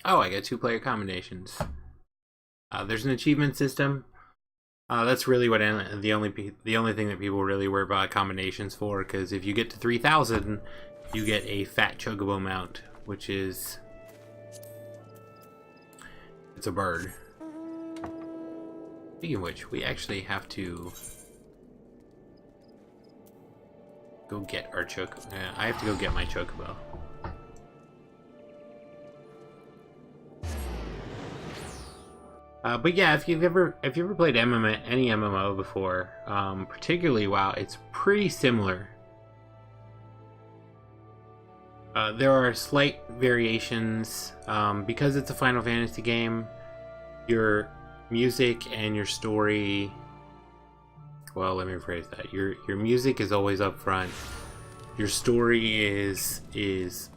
Oh, I got 2-player combinations. There's an achievement system. That's really what the only thing that people really worry about combinations for, because if you get to 3,000, you get a fat chocobo mount, which is it's a bird. Speaking of which, we actually have to go get our I have to go get my chocobo. But yeah, if you've ever played any MMO before, particularly WoW, it's pretty similar. There are slight variations because it's a Final Fantasy game. Your music and your story. Well, let me rephrase that. Your music is always up front. Your story is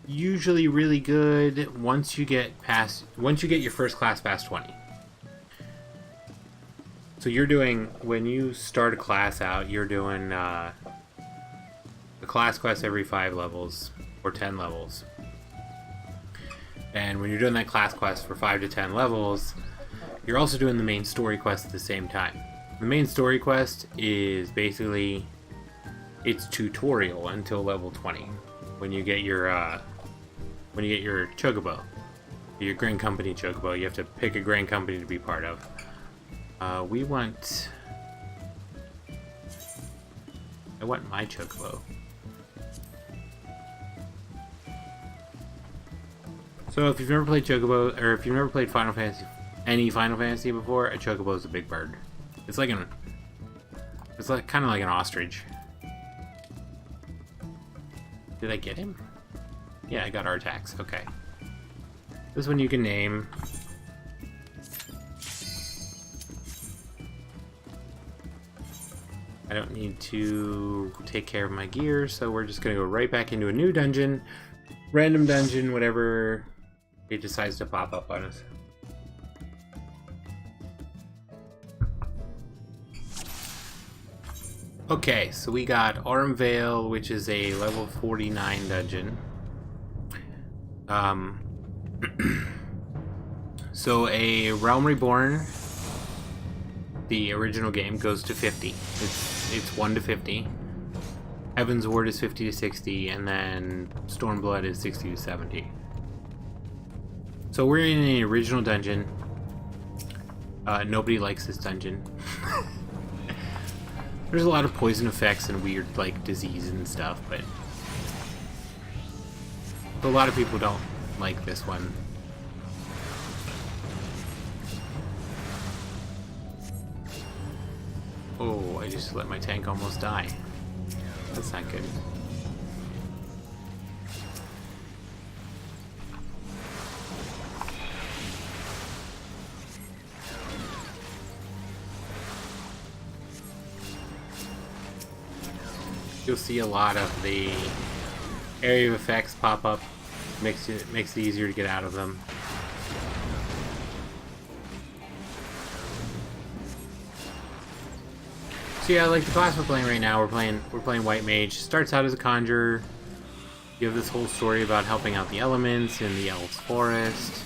usually really good once you get your first class past 20. So when you start a class out, you're doing a class quest every 5 levels or 10 levels. And when you're doing that class quest for 5 to 10 levels, you're also doing the main story quest at the same time. The main story quest is basically its tutorial until level 20, when you get your chocobo, your Grand Company chocobo. You have to pick a Grand Company to be part of. I want my chocobo. So if you've never played chocobo, or if you've never played any Final Fantasy before, a chocobo is a big bird. It's like kind of like an ostrich. Did I get him? Yeah, I got Artax. Okay. This one you can name. I don't need to take care of my gear, so we're just gonna go right back into a new dungeon. Random dungeon, whatever it decides to pop up on us. Okay, so we got Aurum Vale, which is a level 49 dungeon. So a Realm Reborn, the original game, goes to 50. It's 1 to 50. Heaven's Ward is 50 to 60, and then Stormblood is 60 to 70. So we're in the original dungeon. Nobody likes this dungeon. There's a lot of poison effects and weird, like, disease and stuff, but a lot of people don't like this one. Oh, I just let my tank almost die. That's not good. You'll see a lot of the area of effects pop up. Makes it easier to get out of them. So yeah, like the class we're playing right now, we're playing White Mage. Starts out as a conjurer. You have this whole story about helping out the elements in the Elves Forest.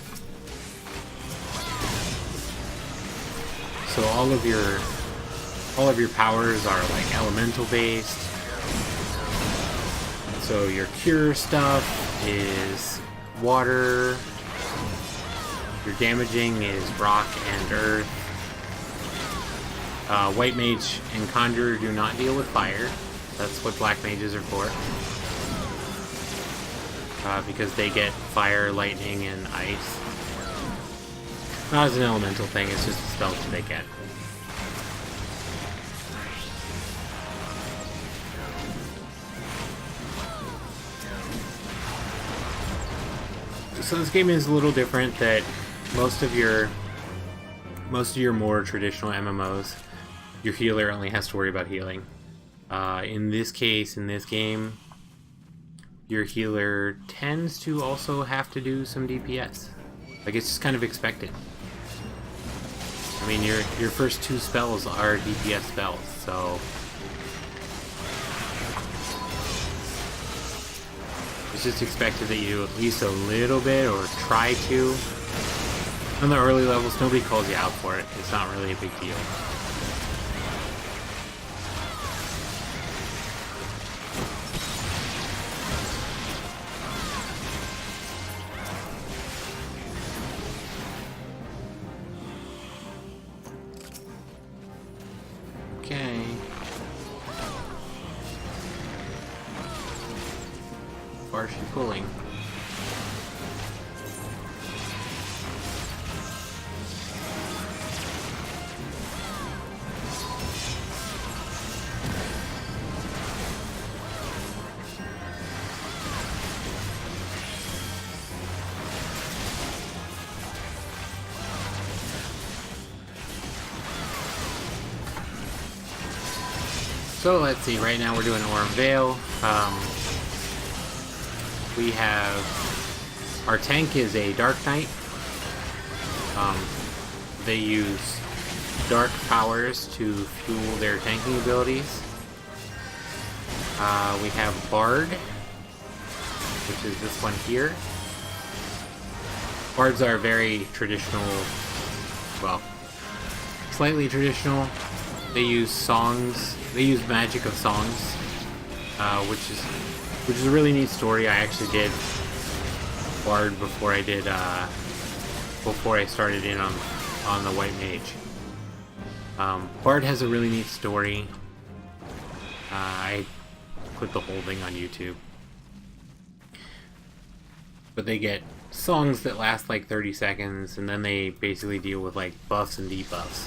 So all of your powers are like elemental based. So your cure stuff is water. Your damaging is rock and earth. White Mage and Conjurer do not deal with fire. That's what Black Mages are for. Because they get fire, lightning, and ice. Not as an elemental thing, it's just a spell that they get. So this game is a little different that most of your more traditional MMOs, your healer only has to worry about healing. In this case, in this game, your healer tends to also have to do some DPS. Like, it's just kind of expected. I mean, your first 2 spells are DPS spells, so just expected that you do at least a little bit, or try to. On the early levels, nobody calls you out for it. It's not really a big deal. Okay. How far is she pulling? So let's see, right now we're doing Aurum Vale. We have, our tank is a Dark Knight. They use dark powers to fuel their tanking abilities. We have Bard, which is this one here. Bards are very traditional, well, slightly traditional. They use songs. They use magic of songs, which is a really neat story. I actually did Bard before I did before I started in on the White Mage. Bard has a really neat story. I put the whole thing on YouTube, but they get songs that last like 30 seconds, and then they basically deal with like buffs and debuffs.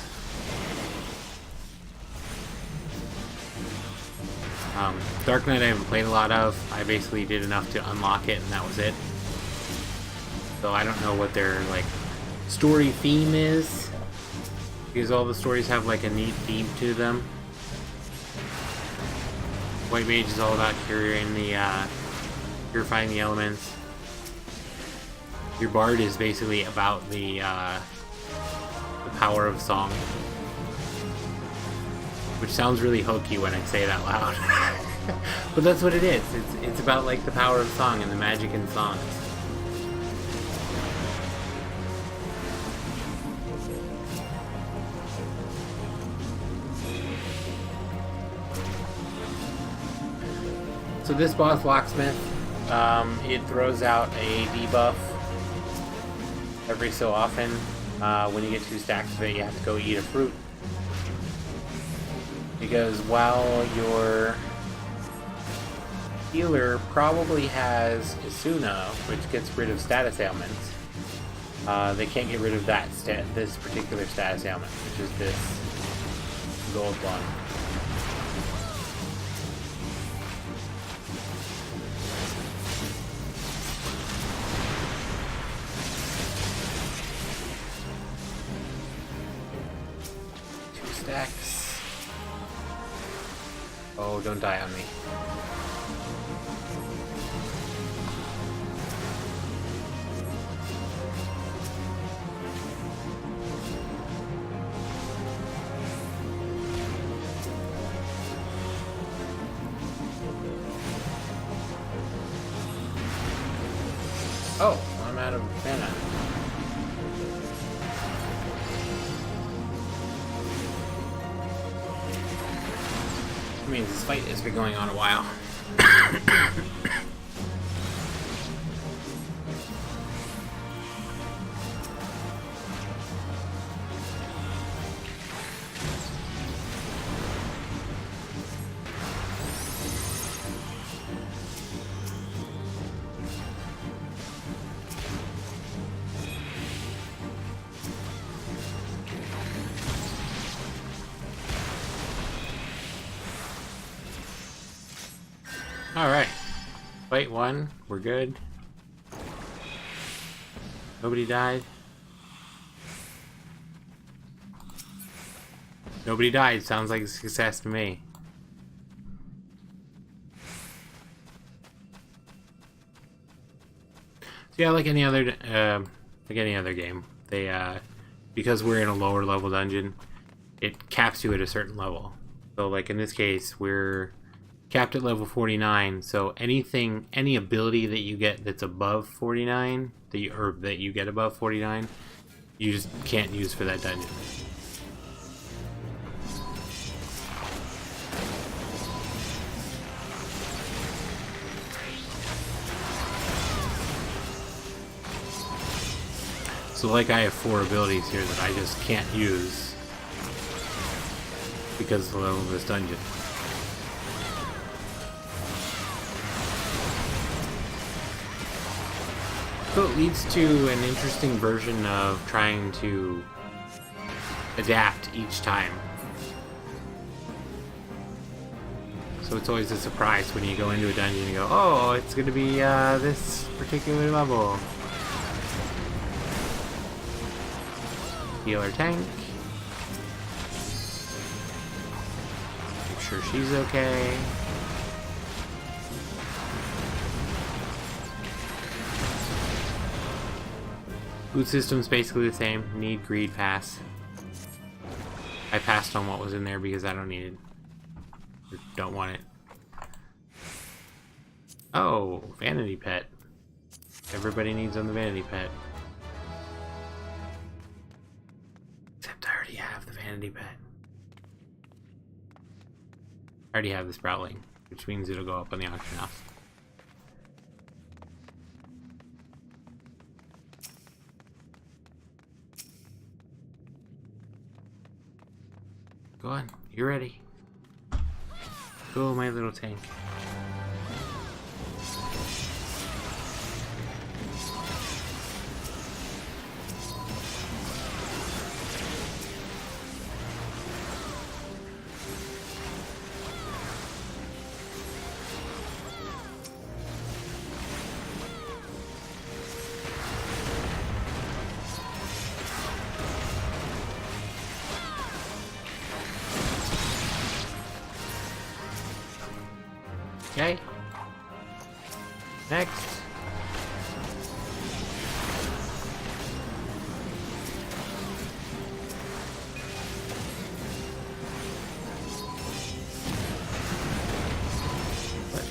Dark Knight I haven't played a lot of. I basically did enough to unlock it, and that was it. So I don't know what their like story theme is, because all the stories have like a neat theme to them. White Mage is all about purifying the elements. Your Bard is basically about the power of song. Which sounds really hokey when I say it out loud. But that's what it is. It's about like the power of song and the magic in songs. So this boss, Locksmith, it throws out a debuff every so often. When you get 2 stacks of it, you have to go eat a fruit. Because while your healer probably has Isuna, which gets rid of status ailments, they can't get rid of that this particular status ailment, which is this gold one. Stacks. Oh, don't die on me. Oh, I'm out of mana. That means this fight has been going on a while. Alright. Fight 1. We're good. Nobody died. Nobody died. Sounds like a success to me. So yeah, like any other game, they because we're in a lower level dungeon, it caps you at a certain level. So like in this case, we're capped at level 49. So any ability that you get that's above 49, that you get above 49, you just can't use for that dungeon. So like I have 4 abilities here that I just can't use because of the level of this dungeon. So it leads to an interesting version of trying to adapt each time. So it's always a surprise when you go into a dungeon and you go, oh, it's going to be this particular level. Healer tank. Make sure she's okay. Food system's basically the same. Need, greed, pass. I passed on what was in there because I don't need it. Or don't want it. Oh, vanity pet. Everybody needs on the vanity pet. Except I already have the vanity pet. I already have the Sproutling, which means it'll go up on the auction house. Go on, you're ready. Go, my little tank. Okay. Next. What?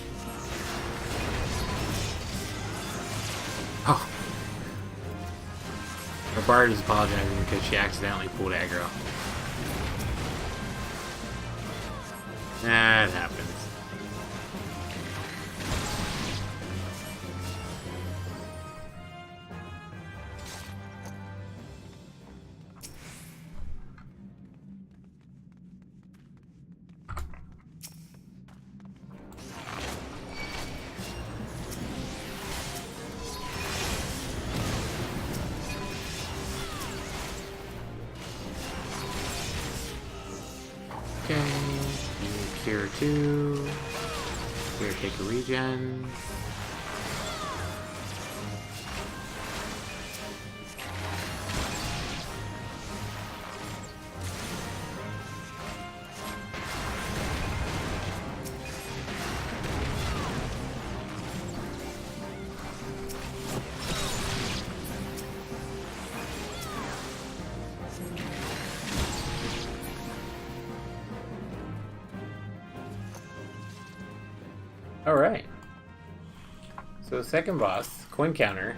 Oh. Her bard is apologizing because she accidentally pulled aggro. That happens. Okay, cure 2. Here, take a regen. Alright. So second boss, coin counter.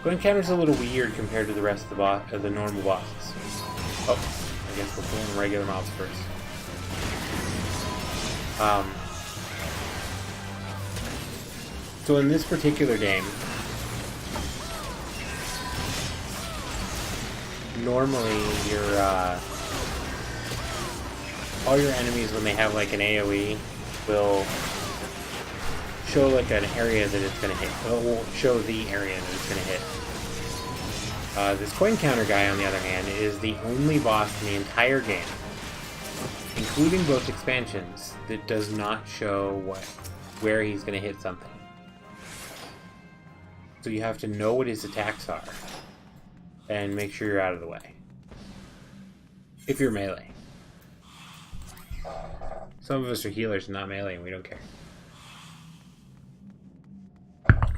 Coin counter's a little weird compared to the rest of the normal bosses. Oh, I guess we're pulling regular mobs first. So in this particular game, normally all your enemies, when they have like an AoE, will show like an area that it's going to hit. Well, it won't show the area that it's going to hit. This coin counter guy, on the other hand, is the only boss in the entire game, including both expansions, that does not show where he's going to hit something. So you have to know what his attacks are and make sure you're out of the way. If you're melee. Some of us are healers and not melee, and we don't care.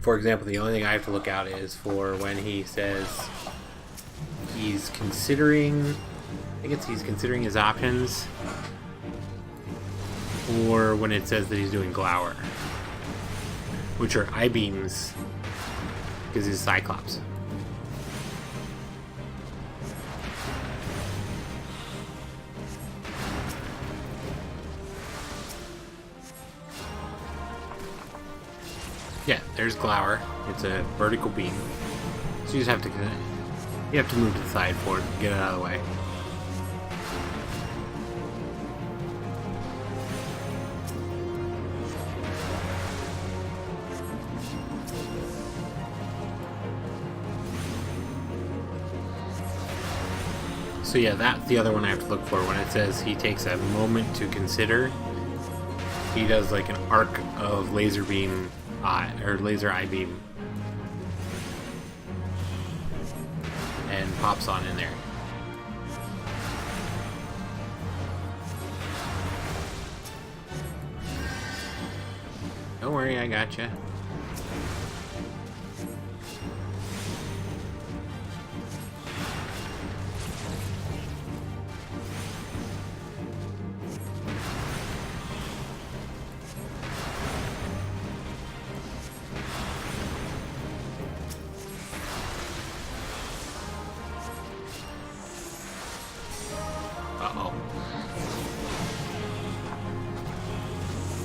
For example, the only thing I have to look out is for when he says he's considering, he's considering his options or when it says that he's doing glower, which are eye beams because he's Cyclops. Yeah, there's glower. It's a vertical beam, so you just have to move to the side for it, get it out of the way. So yeah, that's the other one I have to look for. When it says he takes a moment to consider, he does like an arc of laser beam eye, or laser eye beam, and pops on in there. Don't worry, I gotcha.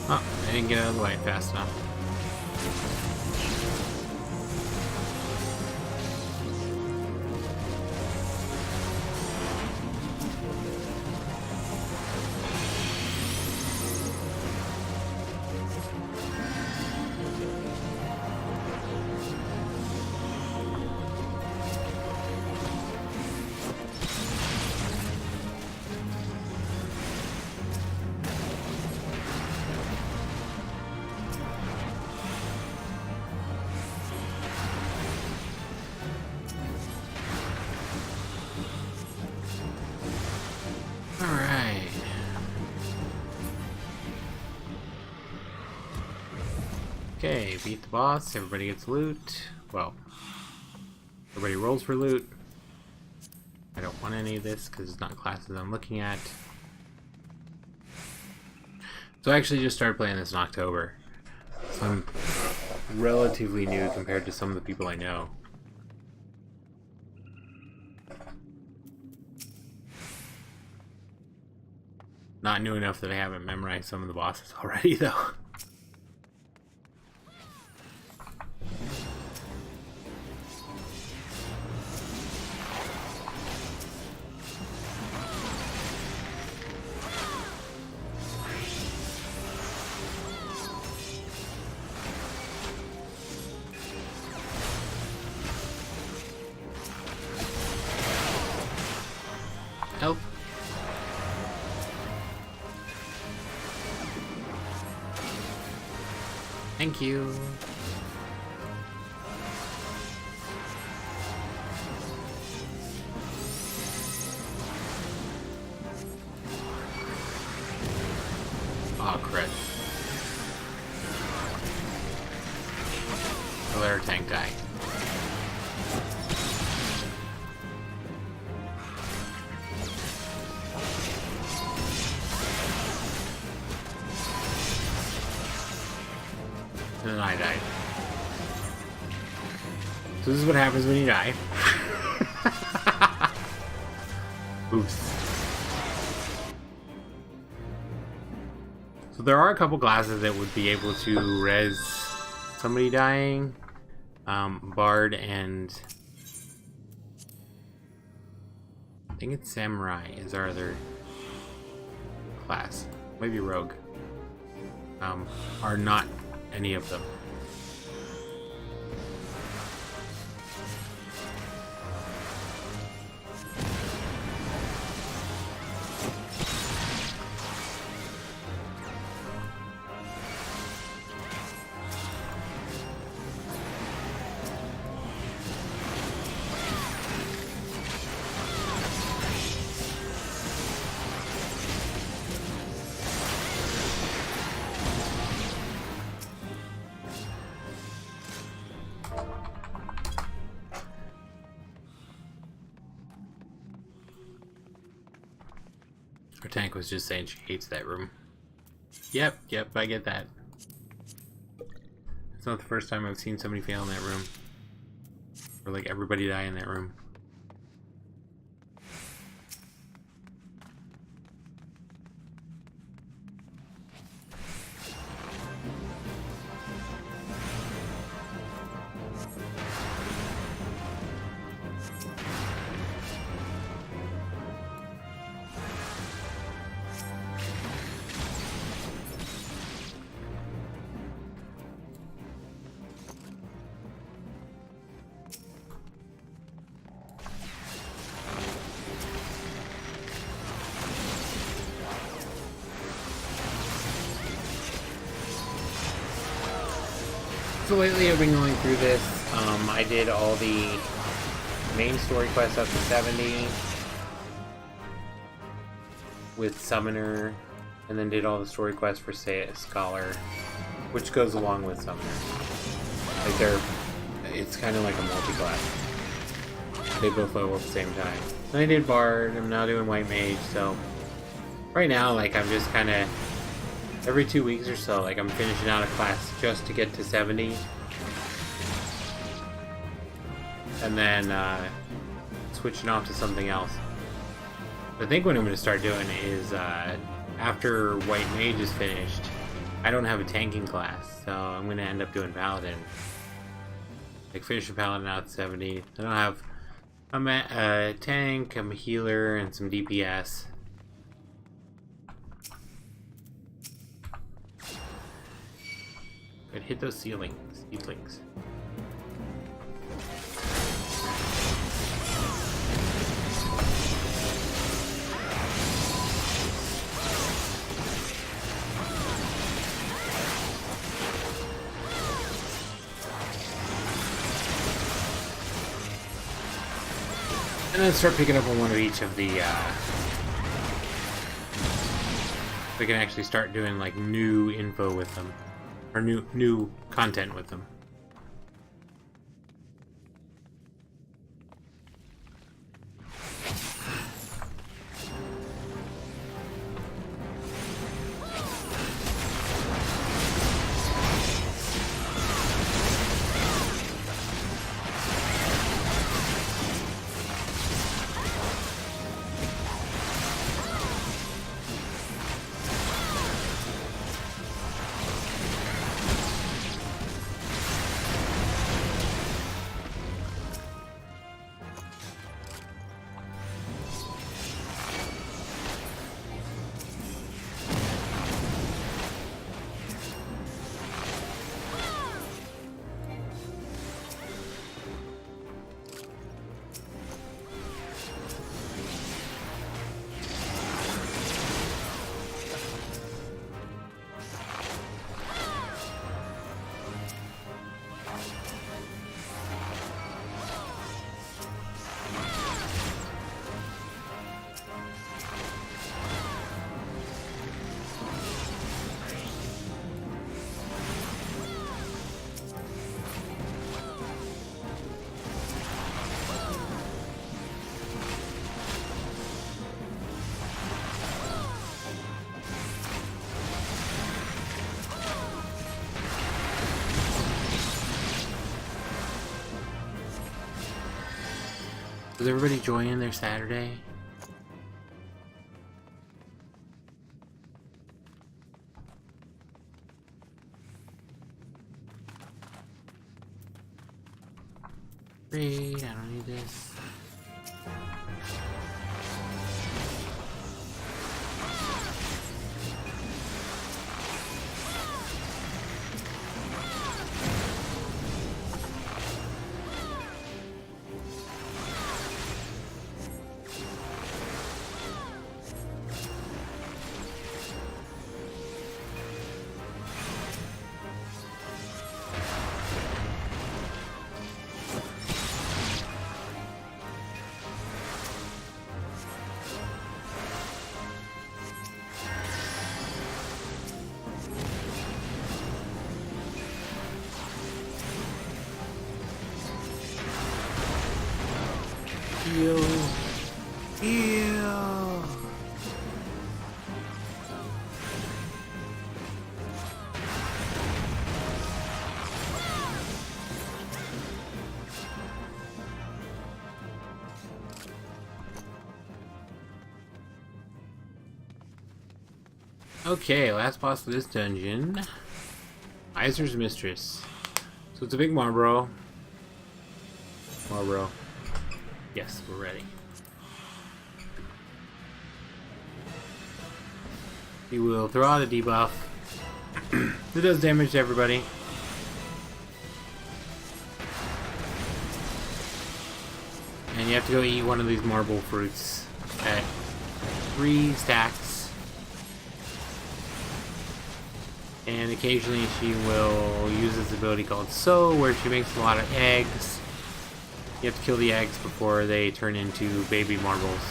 Oh, I didn't get out of the way fast enough. Alright. Okay, beat the boss, everybody gets loot. Well, everybody rolls for loot. I don't want any of this because it's not classes I'm looking at. So I actually just started playing this in October. So I'm relatively new compared to some of the people I know. Not new enough that I haven't memorized some of the bosses already, though. Help. Thank you. Oh, crud. I'll let our tank die. And then I died. So this is what happens when you die. Oops. So there are a couple classes that would be able to res somebody dying. Bard and I think it's Samurai is our other class. Maybe Rogue. Are not any of them. Her tank was just saying she hates that room. Yep, I get that. It's not the first time I've seen somebody fail in that room. Or like everybody die in that room. So lately I've been going through this. I did all the main story quests up to 70 with Summoner, and then did all the story quests for Scholar, which goes along with Summoner. Like it's kind of like a multi-class. They both level at the same time. And I did Bard. I'm now doing White Mage. So right now, like I'm just kind of every 2 weeks or so, like I'm finishing out a class just to get to 70. And then switching off to something else. I think what I'm going to start doing is after White Mage is finished, I don't have a tanking class, so I'm going to end up doing Paladin. Like finish a Paladin out at 70. I don't have a tank, I'm a healer, and some DPS. Could hit those ceilings. And then start picking up on one of each of the, we can actually start doing like new info with them. Or new content with them. Was everybody enjoying their Saturday? Great, I don't need this. Heal. Heal. Okay, last boss of this dungeon. Iser's Mistress. So it's a big Marlboro. Marlboro. Yes, we're ready. He will throw out a debuff. It does damage to everybody. And you have to go eat one of these marble fruits at 3 stacks. And occasionally she will use this ability called Sow, where she makes a lot of eggs. You have to kill the eggs before they turn into baby marbles.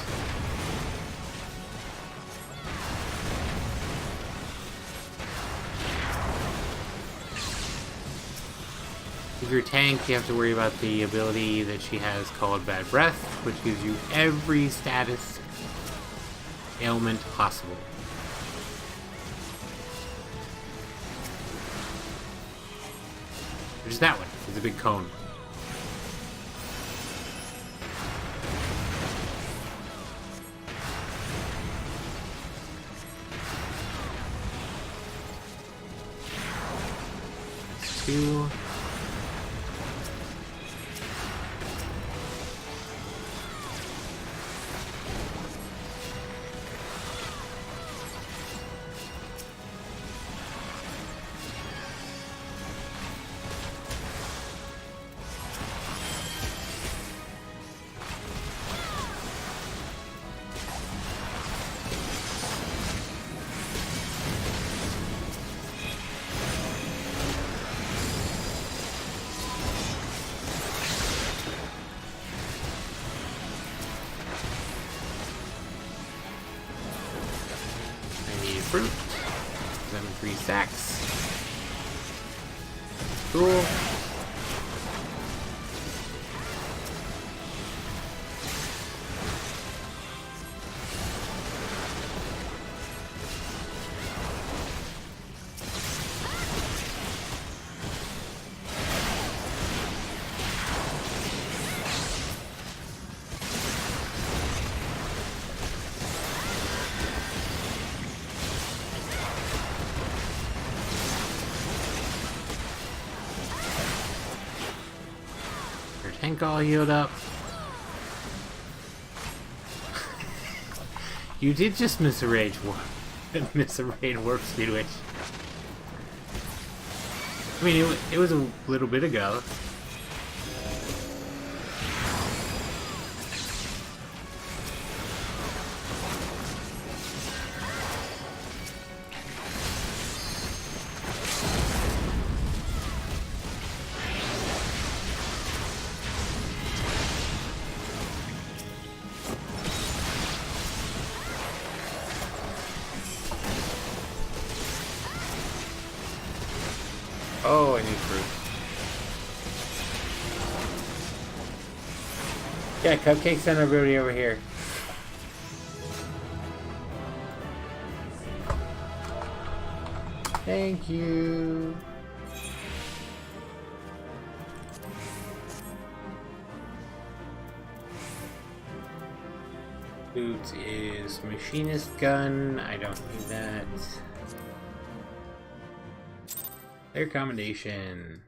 If you're a tank, you have to worry about the ability that she has called Bad Breath, which gives you every status ailment possible. Which is that one. It's a big cone. That's 2. Fruit. 3 stacks. Cool. Tank all healed up. You did just miss a rage warp. Miss a rage warp speed witch. I mean, it was a little bit ago. Oh, I need fruit. Yeah, cupcakes sent everybody over here. Thank you. Boots is machinist gun. I don't need that. Their accommodation.